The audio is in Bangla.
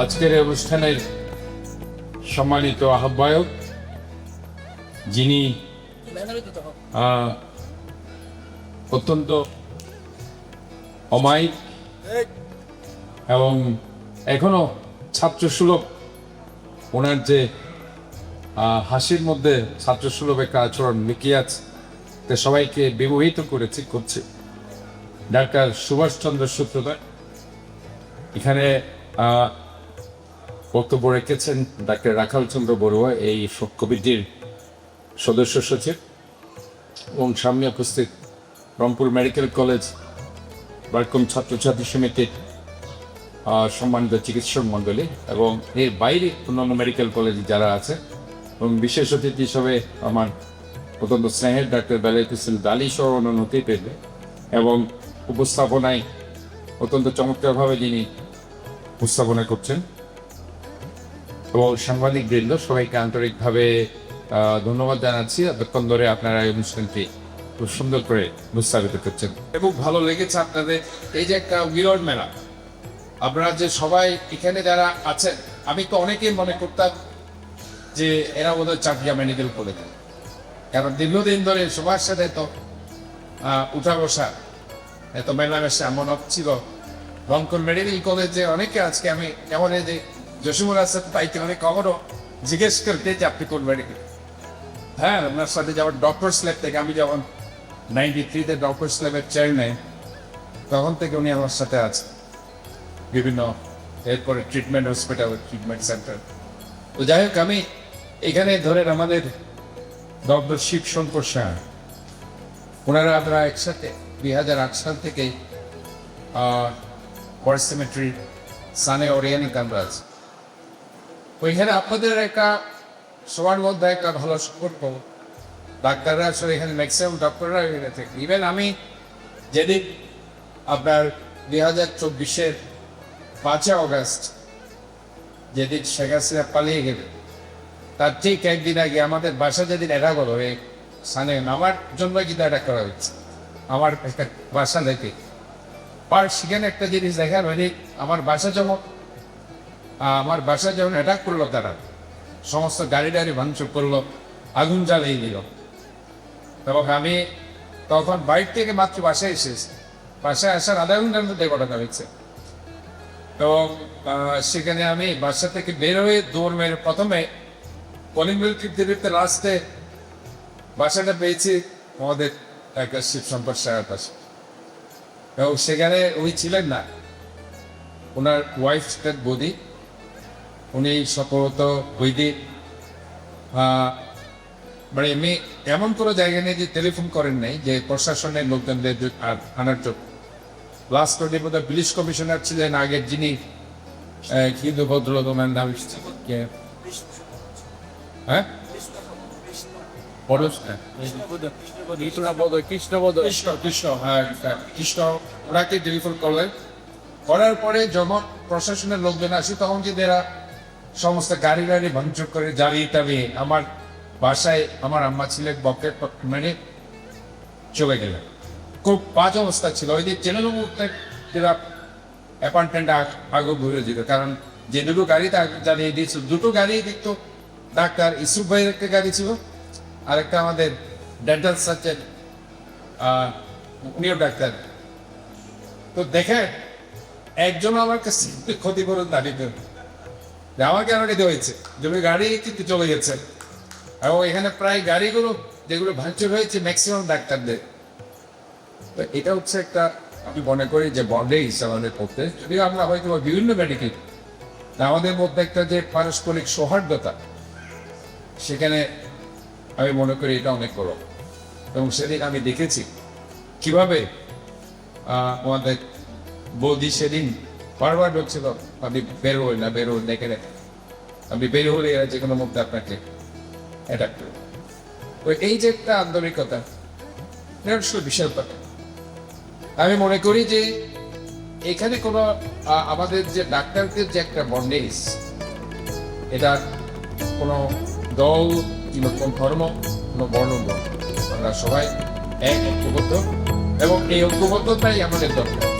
আজকের অনুষ্ঠানের সম্মানিত আহ্বায়ক, যিনি অত্যন্ত অমায়িক এবং এখনো ছাত্রসুলভ, ওনার যে হাসির মধ্যে ছাত্রসুলভ একটা আচরণ লুকিয়ে আছে, সবাইকে বিমোহিত করছে ডাক্তার সুভাষচন্দ্র সূত্রধর। এখানে বক্তব্য রেখেছেন ডাক্তার রাখাল চন্দ্র বড়ুয়া, এই কমিটির সদস্য সচিব, এবং সামনে উপস্থিত রংপুর মেডিকেল কলেজ বারকম ছাত্রছাত্রী সমিতির সম্মানিত চিকিৎসক মণ্ডলী এবং এর বাইরে অন্যান্য মেডিকেল কলেজে যারা আছে, এবং বিশেষ অতিথি হিসাবে আমার অত্যন্ত স্নেহের ডাক্তার বেলায়েত হোসেন দালি সহ অন্যান্য অতিথি, এবং উপস্থাপনায় অত্যন্ত চমৎকারভাবে যিনি উপস্থাপনা করছেন, এবং সাংবাদিক বৃন্দ, সবাইকে আন্তরিকভাবে ধন্যবাদ জানাচ্ছি। এতক্ষণ ধরে আপনারা এই অনুষ্ঠানটি খুব সুন্দর করে উপস্থাপিত করছেন। খুব ভালো লেগেছে আপনাদের এই যে একটা মিরর মেলা, আপনারা যে সবাই এখানে যারা আছেন, আমি তো অনেকেই মনে করতাম যে এরা বোধহয় চাকরিয়া মেডিকেল কলেজ, কারণ দীর্ঘদিন ধরে সবার সাথে তো উঠা বসা, এত মেলামেশা মনে হচ্ছিল। রংপুর মেডিকেল কলেজে অনেকে আজকে আমি এমন এই যে জসিমুল হাসান তাইকে অনেক কখনো জিজ্ঞেস করতে যে আপনি কোন মেডিকেল। হ্যাঁ, আপনার সাথে যেমন ডক্টর স্ল্যাব থেকে, আমি যখন 93-তে ডক্টর স্ল্যাবের চেয়ারম্যান, তখন থেকে উনি আমার সাথে আছে বিভিন্ন, এরপরে ট্রিটমেন্ট হসপিটাল, ট্রিটমেন্ট সেন্টার। তো যাই হোক, আমি এখানে ধরেন আমাদের ডক্টর শিব শঙ্কর শাহ, ওনারা আমরা একসাথে 2008 সাল থেকে ওয়ার সিমেট্রি সানে ওরিয়ানি আমরা আছি। ওইখানে আপনাদের একটা সবার মধ্যে একটা ভালো সম্পর্ক, ডাক্তাররা আসলে এখানে ম্যাক্সিমাম ডক্টররা এখানে থেকে। ইভেন আমি যেদিন আপনার 2024-এর 5 অগস্ট যেদিন শেখ হাসিনা পালিয়ে গেলে, তার ঠিক একদিন আগে আমাদের বাসা যেদিন এটা বলো এই সানে আমার জন্য কিন্তু এটা করা হচ্ছে, আমার একটা বাসা দেখে। আর সেখানে একটা জিনিস দেখার মানে আমার বাসা যখন অ্যাটাক করলো, তারা সমস্ত গাড়ি ভাঙচুর করলো, আগুন জ্বালিয়ে দিল, এবং আমি তখন বাইক থেকে মাত্র বাসায় এসেছি। বাসায় আসার আধা ঘন্টার মধ্যে ঘটনা হয়েছে, এবং সেখানে আমি বাসা থেকে বের হয়ে দৌড় মেরে প্রথমে কলিং বেল টিপতে লাস্টে বাসাটা পেয়েছি আমাদের একটা শিব সম্পদ সাহেবের পাশে, এবং সেখানে উনি ছিলেন না, ওনার ওয়াইফ বৌদি, উনি সম্ভবত বৈদিক মানে এমনি এমন কোনো জায়গা নেই যে টেলিফোন করেন নাই যে প্রশাসনের লোকজনদের আনার জন্য। লাস্ট ওদের বোধ হয় পুলিশ কমিশনার ছিলেন আগের, যিনি হিন্দু ভদ্রলোক, ওনার নাম হ্যাঁ কৃষ্ণ, ওনাকে টেলিফোন করলেন। করার পরে যখন প্রশাসনের লোকজন আসি, তখন যদি এরা সমস্ত গাড়ি ভাঙচুর করে জ্বালিয়ে টালিয়ে আমার বাসায়, আমার আম্মা ছিলেন বকের মানে চলে গেলেন। খুব বাজ অবস্থা ছিল। ওই দিন জেলা অ্যাপার্টমেন্ট আগে ঘুরে যেত, কারণ যে দুটো গাড়িতে জ্বালিয়ে দিয়েছিল, দুটো গাড়ি দেখতো, ডাক্তার ইসুফ ভাইয়ের একটা গাড়ি ছিল, আর একটা আমাদের ডেন্টাল সার্জন উনিও ডাক্তার। তো দেখে একজন আমার কাছে ক্ষতিপূরণ দাঁড়িয়ে আমাকে দিতে হয়েছে, জমি গাড়ি কিন্তু চলে গেছে, এবং এখানে প্রায় গাড়িগুলো যেগুলো ভাঙচুর হয়েছে ম্যাক্সিমাম ডাক্তারদের। তো এটা হচ্ছে একটা, আমি মনে করি যে বন্ডে হিসাবে আমাদের করতে, যদিও আমরা হয়তো বিভিন্ন মেডিকেল, আমাদের মধ্যে একটা যে পারস্পরিক সৌহার্দ্যতা, সেখানে আমি মনে করি এটা অনেক বড়। এবং সেদিন আমি দেখেছি কিভাবে আমাদের বৌদি সেদিন বারবার বলছিল আপনি বেরোই না বেরোই দেখে রেখে আপনি বের হলে এরা যে কোনো মুহূর্তে আপনাকে অ্যাটাক করবে। এই যে একটা আন্তরিকতা, এটা আসলে বিশাল ব্যাপার। আমি মনে করি যে এখানে কোনো আমাদের যে ডাক্তারদের যে একটা বন্ডেজ, এটা কোনো দল কিংবা কোন ধর্ম, কোনো বর্ণ নয়। আমরা সবাই এক ঐক্যবদ্ধ এবং এই ঐক্যবদ্ধতাই আমাদের দরকার।